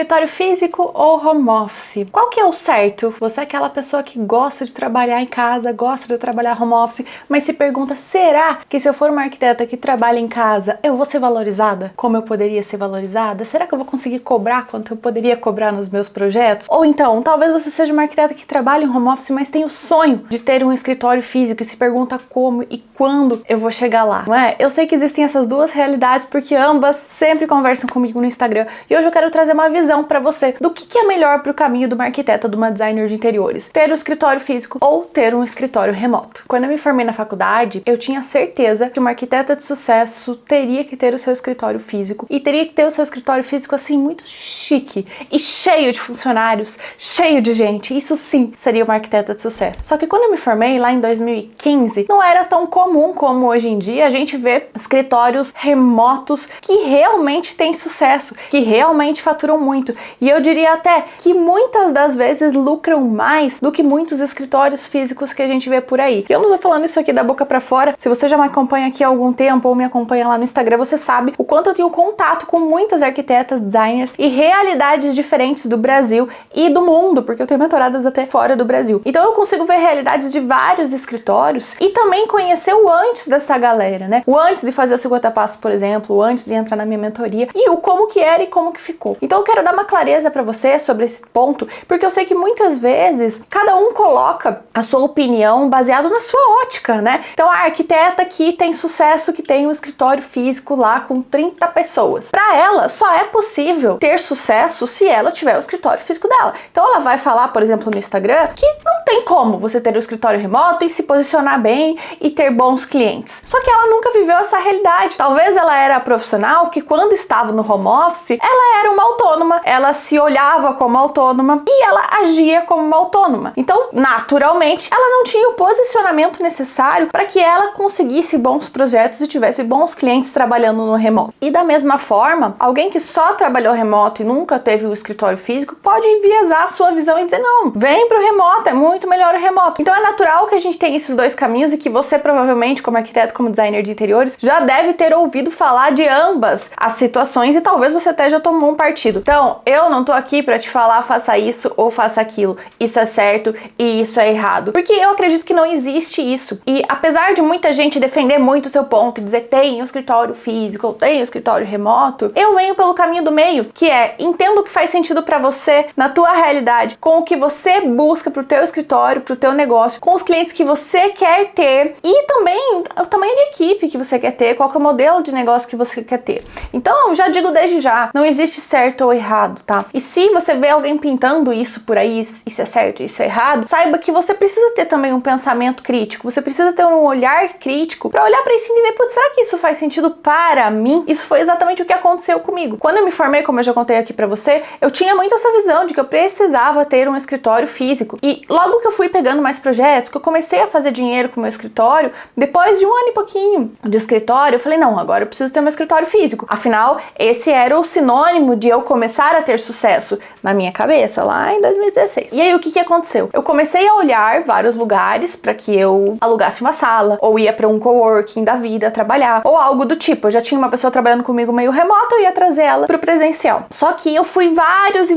escritório físico ou home office? Qual que é o certo? Você é aquela pessoa que gosta de trabalhar em casa, gosta de trabalhar home office, mas se pergunta, será que se eu for uma arquiteta que trabalha em casa, eu vou ser valorizada como eu poderia ser valorizada? Será que eu vou conseguir cobrar quanto eu poderia cobrar nos meus projetos? Ou então, talvez você seja uma arquiteta que trabalha em home office, mas tem o sonho de ter um escritório físico e se pergunta como e quando eu vou chegar lá, não é? Eu sei que existem essas duas realidades porque ambas sempre conversam comigo no Instagram e hoje eu quero trazer uma visão para você do que é melhor para o caminho de uma arquiteta, de uma designer de interiores, ter um escritório físico ou ter um escritório remoto. Quando eu me formei na faculdade, eu tinha certeza que uma arquiteta de sucesso teria que ter o seu escritório físico e teria que ter o seu escritório físico assim muito chique e cheio de funcionários, cheio de gente. Isso sim seria uma arquiteta de sucesso. Só que quando eu me formei lá em 2015, não era tão comum como hoje em dia a gente vê escritórios remotos que realmente têm sucesso, que realmente faturam muito. E eu diria até que muitas das vezes lucram mais do que muitos escritórios físicos que a gente vê por aí. E eu não tô falando isso aqui da boca pra fora. Se você já me acompanha aqui há algum tempo ou me acompanha lá no Instagram, você sabe o quanto eu tenho contato com muitas arquitetas, designers e realidades diferentes do Brasil e do mundo, porque eu tenho mentoradas até fora do Brasil. Então eu consigo ver realidades de vários escritórios e também conhecer o antes dessa galera, né? O antes de fazer o 50 passos, por exemplo, o antes de entrar na minha mentoria e o como que era e como que ficou. Então eu quero dar uma clareza pra você sobre esse ponto, porque eu sei que muitas vezes cada um coloca a sua opinião baseado na sua ótica, né? Então a arquiteta que tem sucesso, que tem um escritório físico lá com 30 pessoas. Pra ela, só é possível ter sucesso se ela tiver o escritório físico dela. Então ela vai falar, por exemplo, no Instagram, que não tem como você ter um escritório remoto e se posicionar bem e ter bons clientes. Só que ela nunca viveu essa realidade. Talvez ela era a profissional que quando estava no home office, ela era uma autônoma, ela se olhava como autônoma e ela agia como uma autônoma. Então, naturalmente, ela não tinha o posicionamento necessário para que ela conseguisse bons projetos e tivesse bons clientes trabalhando no remoto. E da mesma forma, alguém que só trabalhou remoto e nunca teve o escritório físico pode enviesar a sua visão e dizer, não, vem pro remoto, é muito melhor o remoto. Então é natural que a gente tenha esses dois caminhos e que você provavelmente, como arquiteto, como designer de interiores, já deve ter ouvido falar de ambas as situações e talvez você até já tomou um partido. Então, eu não tô aqui pra te falar faça isso ou faça aquilo. Isso é certo e isso é errado. Porque eu acredito que não existe isso. E apesar de muita gente defender muito o seu ponto e dizer tem um escritório físico ou tem um escritório remoto, eu venho pelo caminho do meio, que é entenda o que faz sentido pra você, na tua realidade, com o que você busca pro teu escritório, pro teu negócio, com os clientes que você quer ter e também o tamanho de equipe que você quer ter, qual que é o modelo de negócio que você quer ter. Então, eu já digo desde já, não existe certo ou errado, tá? E se você vê alguém pintando isso por aí, isso é certo, isso é errado, saiba que você precisa ter também um pensamento crítico, você precisa ter um olhar crítico pra olhar pra isso e entender, putz, será que isso faz sentido para mim? Isso foi exatamente o que aconteceu comigo. Quando eu me formei, como eu já contei aqui pra você, eu tinha muito essa visão de que eu precisava ter um escritório físico. E logo que eu fui pegando mais projetos, que eu comecei a fazer dinheiro com o meu escritório, depois de um ano e pouquinho de escritório, eu falei, não, agora eu preciso ter um escritório físico. Afinal, esse era o sinônimo de eu começar a ter sucesso na minha cabeça, lá em 2016. E aí, o que aconteceu? Eu comecei a olhar vários lugares para que eu alugasse uma sala, ou ia para um coworking da vida trabalhar, ou algo do tipo. Eu já tinha uma pessoa trabalhando comigo meio remoto, eu ia trazer ela pro presencial. Só que eu fui vários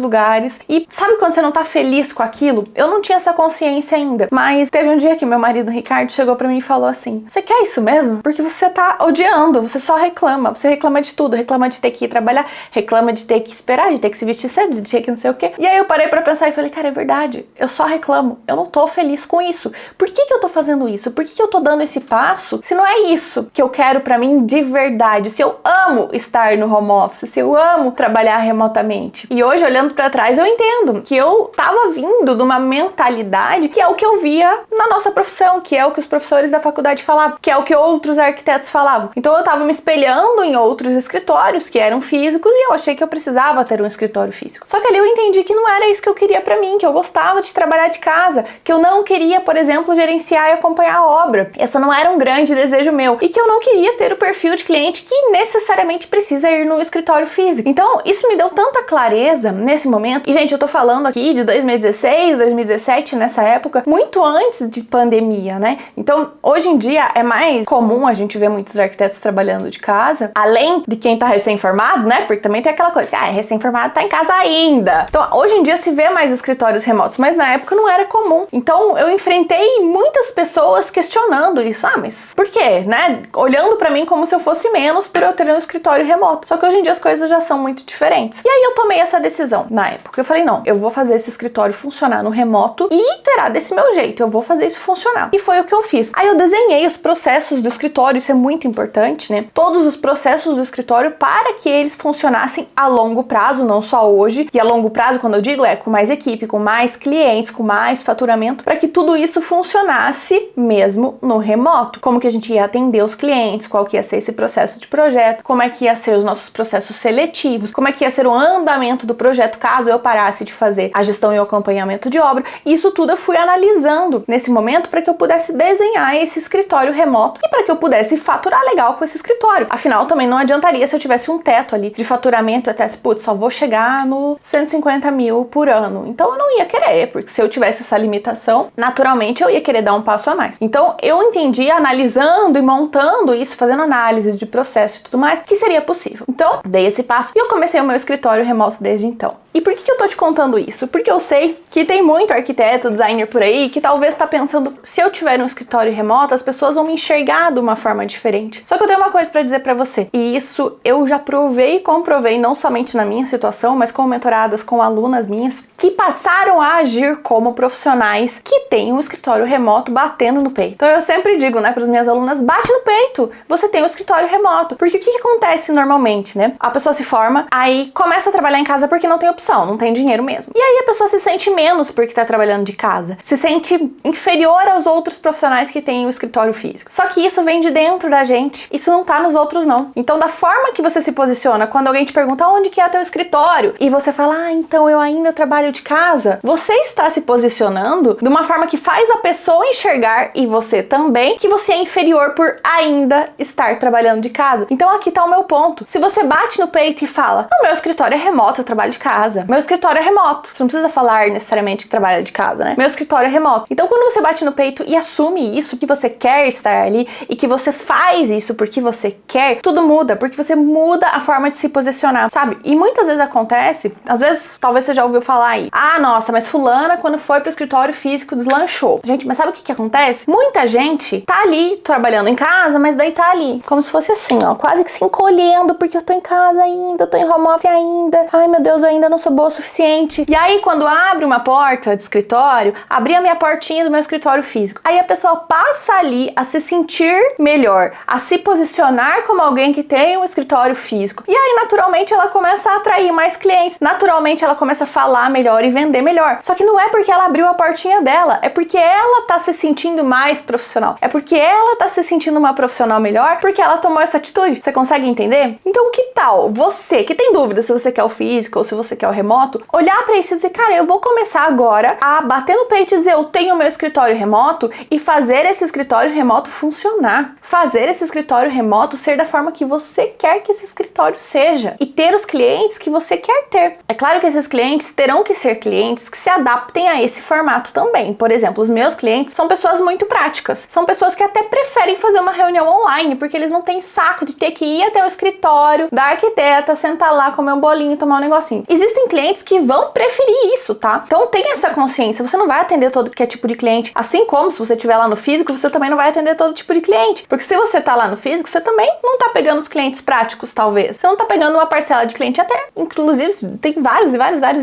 lugares, e sabe quando você não tá feliz com aquilo? Eu não tinha essa consciência ainda, mas teve um dia que meu marido Ricardo chegou pra mim e falou assim, você quer isso mesmo? Porque você tá odiando, você só reclama, você reclama de tudo, reclama de ter que ir trabalhar, reclama de ter que esperar, de ter que se vestir cedo, de ter que não sei o quê. E aí eu parei pra pensar e falei, cara, é verdade, eu só reclamo, eu não tô feliz com isso. Por que eu tô fazendo isso? Por que eu tô dando esse passo se não é isso que eu quero pra mim de verdade? Se eu amo estar no home office, se eu amo trabalhar remotamente. E hoje, olhando pra trás, eu entendo que eu tava vindo de uma mentalidade que é o que eu via na nossa profissão, que é o que os professores da faculdade falavam, que é o que outros arquitetos falavam. Então eu tava me espelhando em outros escritórios que eram físicos e eu achei que eu precisava ter um escritório físico. Só que ali eu entendi que não era isso que eu queria pra mim, que eu gostava de trabalhar de casa, que eu não queria, por exemplo, gerenciar e acompanhar a obra. Essa não era um grande desejo meu. E que eu não queria ter o perfil de cliente que necessariamente precisa ir no escritório físico. Então, isso me deu tanta clareza nesse momento. E, gente, eu tô falando aqui de 2016, 2017, nessa época, muito antes de pandemia, né? Então, hoje em dia é mais comum a gente ver muitos arquitetos trabalhando de casa, além de quem tá recém-formado, né? Porque Porque também tem aquela coisa que, recém-formado tá em casa ainda. Então, hoje em dia se vê mais escritórios remotos, mas na época não era comum. Então, eu enfrentei muitas pessoas questionando isso. Mas por quê, né? Olhando pra mim como se eu fosse menos por eu ter um escritório remoto. Só que hoje em dia as coisas já são muito diferentes. E aí eu tomei essa decisão na época. Eu falei, não, eu vou fazer esse escritório funcionar no remoto e será desse meu jeito. Eu vou fazer isso funcionar. E foi o que eu fiz. Aí eu desenhei os processos do escritório, isso é muito importante, né? Todos os processos do escritório para que eles funcionassem a longo prazo, não só hoje. E a longo prazo, quando eu digo, é com mais equipe, com mais clientes, com mais faturamento, para que tudo isso funcionasse mesmo no remoto. Como que a gente ia atender os clientes, qual que ia ser esse processo de projeto, como é que ia ser os nossos processos seletivos, como é que ia ser o andamento do projeto caso eu parasse de fazer a gestão e o acompanhamento de obra. Isso tudo eu fui analisando nesse momento para que eu pudesse desenhar esse escritório remoto e para que eu pudesse faturar legal com esse escritório. Afinal, também não adiantaria se eu tivesse um teto ali de faturamento e até se, putz, só vou chegar no 150 mil por ano. Então eu não ia querer, porque se eu tivesse essa limitação, naturalmente eu ia querer dar um passo a mais. Então eu entendi, analisando e montando isso, fazendo análises de processo e tudo mais, que seria possível. Então, dei esse passo e eu comecei o meu escritório remoto desde então. E por que eu tô te contando isso? Porque eu sei que tem muito arquiteto, designer por aí que talvez tá pensando, se eu tiver um escritório remoto, as pessoas vão me enxergar de uma forma diferente. Só que eu tenho uma coisa pra dizer pra você, e isso eu já provei e comprovei, não somente na minha situação, mas com mentoradas, com alunas minhas, que passaram a agir como profissionais que têm um escritório remoto batendo no peito. Então eu sempre digo, né, para as minhas alunas, bate no peito, você tem um escritório remoto. Porque o que acontece normalmente, né? A pessoa se forma, aí começa a trabalhar em casa porque não tem opção, não tem dinheiro mesmo. E aí a pessoa se sente menos porque tá trabalhando de casa, se sente inferior aos outros profissionais que têm o escritório físico. Só que isso vem de dentro da gente, isso não tá nos outros não. Então da forma que você se posiciona, quando alguém te pergunta onde que é teu escritório, e você fala, então eu ainda trabalho de casa, você está se posicionando de uma forma que faz a pessoa enxergar, e você também, que você é inferior por ainda estar trabalhando de casa. Então aqui tá o meu ponto. Se você bate no peito e fala, meu escritório é remoto, eu trabalho de casa. Meu escritório é remoto. Você não precisa falar necessariamente que trabalha de casa, né? Meu escritório é remoto. Então quando você bate no peito e assume isso, que você quer estar ali e que você faz isso porque você quer, tudo muda, porque você muda a forma de se posicionar, sabe? E muitas vezes acontece, às vezes, talvez você já ouviu falar aí, nossa, mas fulana quando foi pro escritório físico deslanchou. Gente, mas sabe o que acontece? Muita gente tá ali trabalhando em casa, mas daí tá ali, como se fosse assim, quase que se encolhendo, porque eu tô em casa ainda, eu tô em home office ainda, ai meu Deus, eu ainda não sou boa o suficiente. E aí quando abre uma porta de escritório, abri a minha portinha do meu escritório físico, aí a pessoa passa ali a se sentir melhor, a se posicionar como alguém que tem um escritório físico. E aí naturalmente ela começa a atrair mais clientes, naturalmente ela começa a falar melhor e vender melhor. Só que não é porque ela abriu a portinha dela, é porque ela tá se sentindo mais profissional, é porque ela tá se sentindo uma profissional melhor porque ela tomou essa atitude. Você consegue entender? Então que tal você, que tem dúvida se você quer o físico ou se você quer o remoto, olhar pra isso e dizer, cara, eu vou começar agora a bater no peito e dizer, eu tenho o meu escritório remoto, e fazer esse escritório remoto funcionar. Fazer esse escritório remoto ser da forma que você quer que esse escritório seja e ter os clientes que você quer ter. É claro que esses clientes terão que ser clientes que se adaptem a esse formato também. Por exemplo, os meus clientes são pessoas muito práticas. São pessoas que até preferem fazer uma reunião online, porque eles não têm saco de ter que ir até o escritório da arquiteta, sentar lá, comer um bolinho, tomar um negocinho. Existem clientes que vão preferir isso, tá? Então tenha essa consciência. Você não vai atender todo que é tipo de cliente. Assim como se você estiver lá no físico, você também não vai atender todo tipo de cliente. Porque se você tá lá no físico, você também não tá pegando os clientes práticos, talvez. Você não tá pegando uma parcela de cliente até. Inclusive, tem vários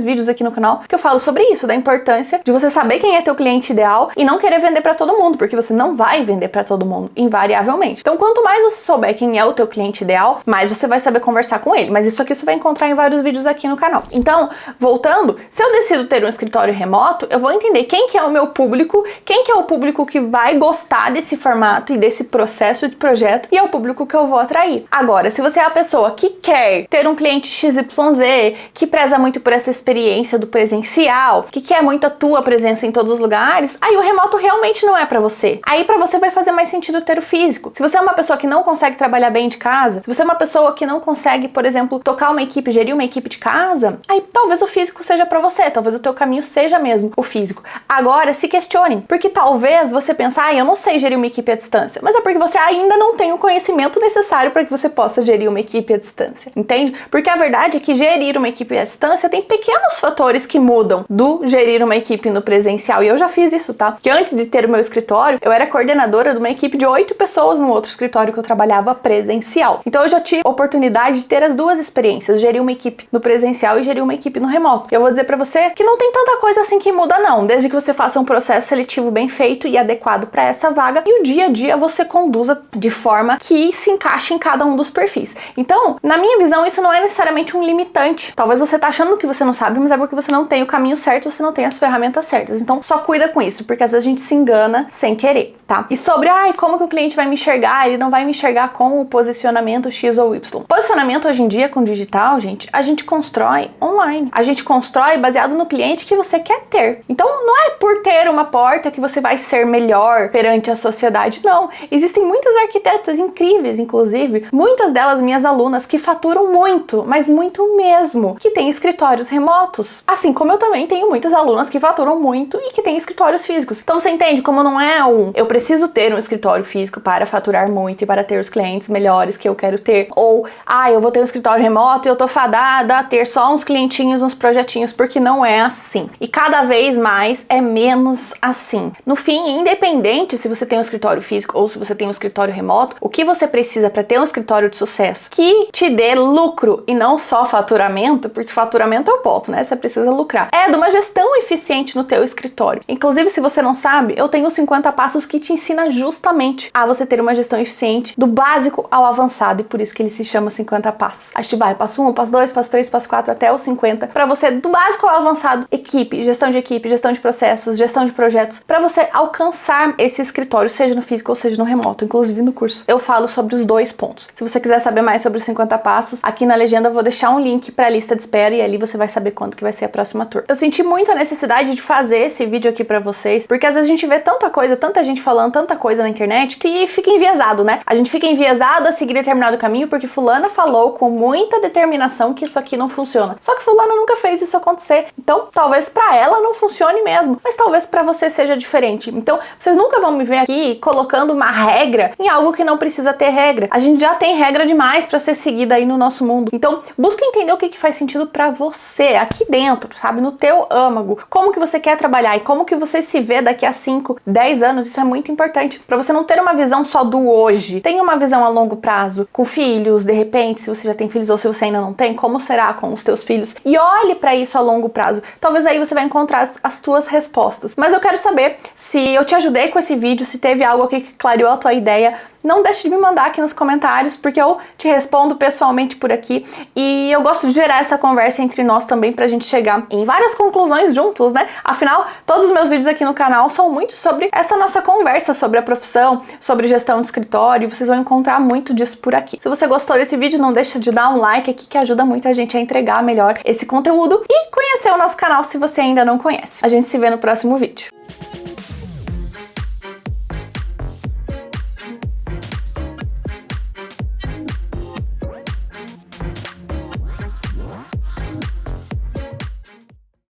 vídeos aqui no canal que eu falo sobre isso, da importância de você saber quem é teu cliente ideal e não querer vender pra todo mundo, porque você não vai vender pra todo mundo, invariavelmente. Então, quanto mais você souber quem é o teu cliente ideal, mais você vai saber conversar com ele. Mas isso aqui você vai encontrar em vários vídeos aqui no canal. Então, voltando, se eu decido ter um escritório remoto, eu vou entender quem que é o meu público, quem que é o público que vai gostar desse formato e desse processo de projeto, e é o público que eu vou atrair. Agora, se você é a pessoa que quer ter um cliente XYZ, que preza muito por essa experiência do presencial, que quer muito a tua presença em todos os lugares, aí o remoto realmente não é pra você. Aí pra você vai fazer mais sentido ter o físico. Se você é uma pessoa que não consegue trabalhar bem de casa, se você é uma pessoa que não consegue, por exemplo, tocar uma equipe, gerir uma equipe de casa, aí aí talvez o físico seja pra você, talvez o teu caminho seja mesmo o físico. Agora, se questione, porque talvez você pense, eu não sei gerir uma equipe à distância, mas é porque você ainda não tem o conhecimento necessário para que você possa gerir uma equipe à distância, entende? Porque a verdade é que gerir uma equipe à distância tem pequenos fatores que mudam do gerir uma equipe no presencial, e eu já fiz isso, tá? Porque antes de ter o meu escritório, eu era coordenadora de uma equipe de 8 pessoas no outro escritório que eu trabalhava presencial. Então eu já tive a oportunidade de ter as duas experiências, gerir uma equipe no presencial e gerir uma equipe no remoto. Eu vou dizer pra você que não tem tanta coisa assim que muda não, desde que você faça um processo seletivo bem feito e adequado para essa vaga e o dia a dia você conduza de forma que se encaixe em cada um dos perfis. Então, na minha visão, isso não é necessariamente um limitante. Talvez você tá achando que você não sabe, mas é porque você não tem o caminho certo, você não tem as ferramentas certas. Então, só cuida com isso, porque às vezes a gente se engana sem querer, tá? E sobre, como que o cliente vai me enxergar? Ele não vai me enxergar com o posicionamento X ou Y. Posicionamento hoje em dia com digital, gente, a gente constrói online. A gente constrói baseado no cliente que você quer ter. Então, não é por ter uma porta que você vai ser melhor perante a sociedade, não. Existem muitas arquitetas incríveis, inclusive, muitas delas minhas alunas que faturam muito, mas muito mesmo, que têm escritórios remotos. Assim como eu também tenho muitas alunas que faturam muito e que têm escritórios físicos. Então você entende como não é eu preciso ter um escritório físico para faturar muito e para ter os clientes melhores que eu quero ter, ou eu vou ter um escritório remoto e eu tô fadada a ter só uns clientinhos, uns projetinhos, porque não é assim. E cada vez mais é menos assim. No fim, independente se você tem um escritório físico ou se você tem um escritório remoto, o que você precisa para ter um escritório de sucesso que te dê lucro e não só faturamento, porque faturamento é o ponto, né? Você precisa lucrar. É de uma gestão eficiente no teu escritório. Inclusive, se você não sabe, eu tenho 50 passos que te ensina justamente a você ter uma gestão eficiente do básico ao avançado, e por isso que ele se chama 50 passos. A gente vai passo 1, passo 2, passo 3, passo 4 até os 50, para você do básico ao avançado, equipe, gestão de processos, gestão de projetos, para você alcançar esse escritório, seja no físico ou seja no remoto. Inclusive no curso eu falo sobre os dois pontos. Se você quiser saber mais sobre os 50 passos, aqui na legenda eu vou deixar um link para a lista de espera e ali você vai saber quando que vai ser a próxima turma. Eu senti muito a necessidade de fazer esse vídeo aqui para vocês, porque às vezes a gente vê tanta coisa, tanta gente falando tanta coisa na internet que fica enviesado, né? A gente fica enviesado a seguir determinado caminho porque fulana falou com muita determinação que isso aqui não funciona. Só que fulana nunca fez isso acontecer. Então, talvez para ela não funcione mesmo, mas talvez para você seja diferente. Então, vocês nunca vão me ver aqui colocando uma regra em algo que não precisa ter regra. A gente já tem regra demais para ser seguida aí no nosso mundo. Então, busca entender o que faz sentido para você, aqui dentro, sabe? No teu âmago. Como que você quer trabalhar e como que você se vê daqui a 5, 10 anos. Isso é muito importante para você não ter uma visão só do hoje. Tenha uma visão a longo prazo, com filhos, de repente, se você já tem filhos ou se você ainda não tem, como será com os teus filhos? E olhe para isso a longo prazo. Talvez aí você vai encontrar as tuas respostas. Mas eu quero saber se eu te ajudei com esse vídeo, se teve algo aqui que clareou a tua ideia. Não deixe de me mandar aqui nos comentários, porque eu te respondo pessoalmente por aqui. E eu gosto de gerar essa conversa entre nós também pra gente chegar em várias conclusões juntos, né? Afinal, todos os meus vídeos aqui no canal são muito sobre essa nossa conversa sobre a profissão, sobre gestão de escritório. Vocês vão encontrar muito disso por aqui. Se você gostou desse vídeo, não deixa de dar um like aqui, que ajuda muito a gente a entregar melhor esse conteúdo e conhecer o nosso canal se você ainda não conhece. A gente se vê no próximo vídeo.